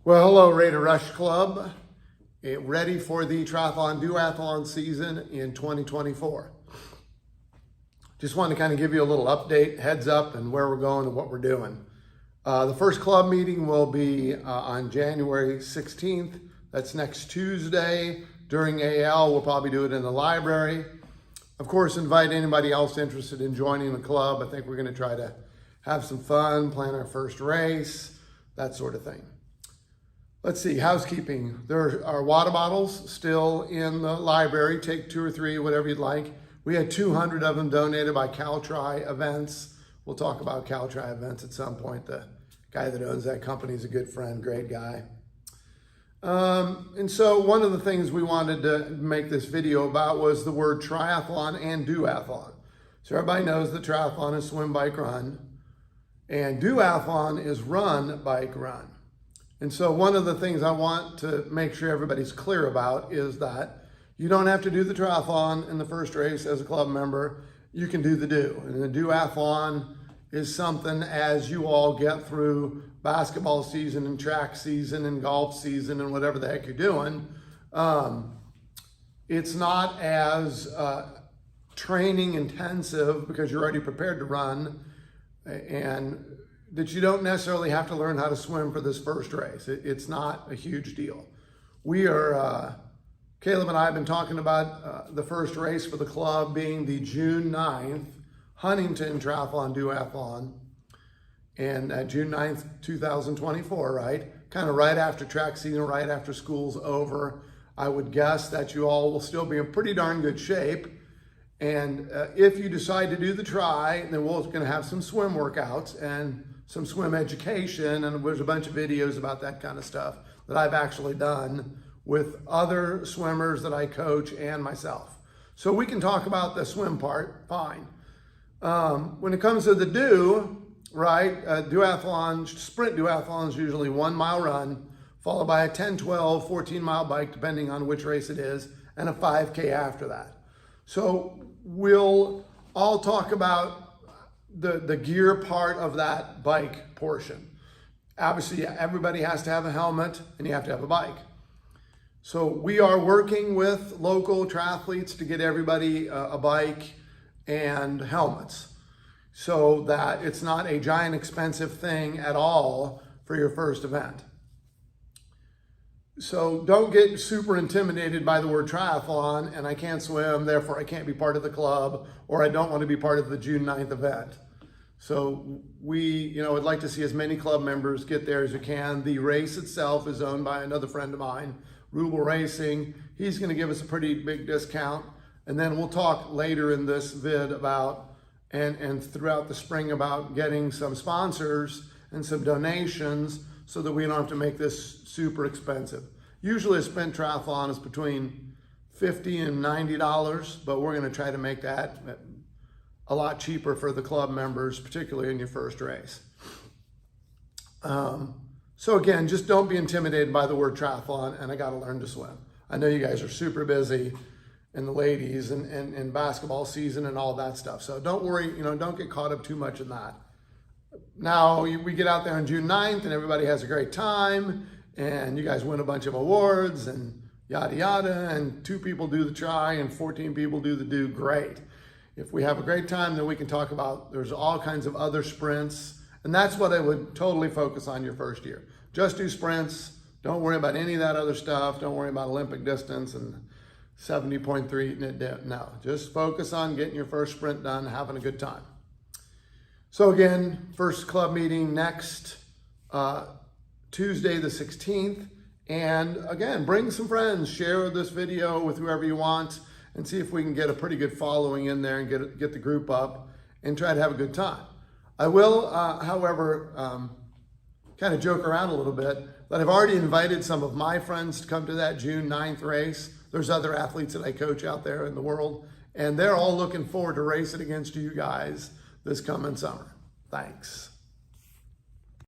Well, hello, Raider Rush Club. Ready for the triathlon duathlon season in 2024. Just wanted to kind of give you a little update, heads up, and where we're going and what we're doing. The first club meeting will be on January 16th. That's next Tuesday during AL. We'll probably do it in the library. Of course, invite anybody else interested in joining the club. I think we're going to try to have some fun, plan our first race, that sort of thing. Let's see, housekeeping. There are water bottles still in the library. Take 2 or 3, whatever you'd like. We had 200 of them donated by CalTri Events. We'll talk about CalTri Events at some point. The guy that owns that company is a good friend, great guy. And so one of the things we wanted to make this video about was the word triathlon and duathlon. So everybody knows that triathlon is swim, bike, run, and duathlon is run, bike, run. And so one of the things I want to make sure everybody's clear about is that you don't have to do the triathlon in the first race as a club member. You can do the do. And the duathlon is something as you all get through basketball season and track season and golf season and whatever the heck you're doing. It's not as training intensive because you're already prepared to run, and that you don't necessarily have to learn how to swim for this first race. It's not a huge deal. We are, Caleb and I have been talking about the first race for the club being the June 9th Huntington Triathlon Duathlon, and June 9th, 2024, right? Kind of right after track season, right after school's over. I would guess that you all will still be in pretty darn good shape. And if you decide to do the tri, then we're going to have some swim workouts and some swim education, and there's a bunch of videos about that kind of stuff that I've actually done with other swimmers that I coach and myself. So we can talk about the swim part, fine. When it comes to the do, right, duathlon, sprint duathlon is usually 1 mile run, followed by a 10, 12, 14 mile bike, depending on which race it is, and a 5K after that. So we'll all talk about the gear part of that bike portion. Obviously, everybody has to have a helmet and you have to have a bike. So we are working with local triathletes to get everybody a bike and helmets so that it's not a giant expensive thing at all for your first event. So don't get super intimidated by the word triathlon and I can't swim, therefore I can't be part of the club, or I don't want to be part of the June 9th event. So we, would like to see as many club members get there as you can. The race itself is owned by another friend of mine, Rubel Racing. He's going to give us a pretty big discount. And then we'll talk later in this vid about, and throughout the spring, about getting some sponsors and some donations so that we don't have to make this super expensive. Usually a sprint triathlon is between $50 and $90, but we're going to try to make that a lot cheaper for the club members, particularly in your first race. So again, just don't be intimidated by the word triathlon and I got to learn to swim. I know you guys are super busy, and the ladies and basketball season and all that stuff. So don't worry, don't get caught up too much in that. Now we get out there on June 9th and everybody has a great time and you guys win a bunch of awards and yada yada, and 2 people do the tri and 14 people do the do, great. If we have a great time, then we can talk about, there's all kinds of other sprints, and that's what I would totally focus on your first year. Just do sprints, don't worry about any of that other stuff, don't worry about Olympic distance and 70.3, no, just focus on getting your first sprint done, having a good time. So again, first club meeting next Tuesday the 16th, and again, bring some friends, share this video with whoever you want, and see if we can get a pretty good following in there and get the group up and try to have a good time. I will, however, kind of joke around a little bit, that I've already invited some of my friends to come to that June 9th race. There's other athletes that I coach out there in the world, and they're all looking forward to racing against you guys this coming summer. Thanks.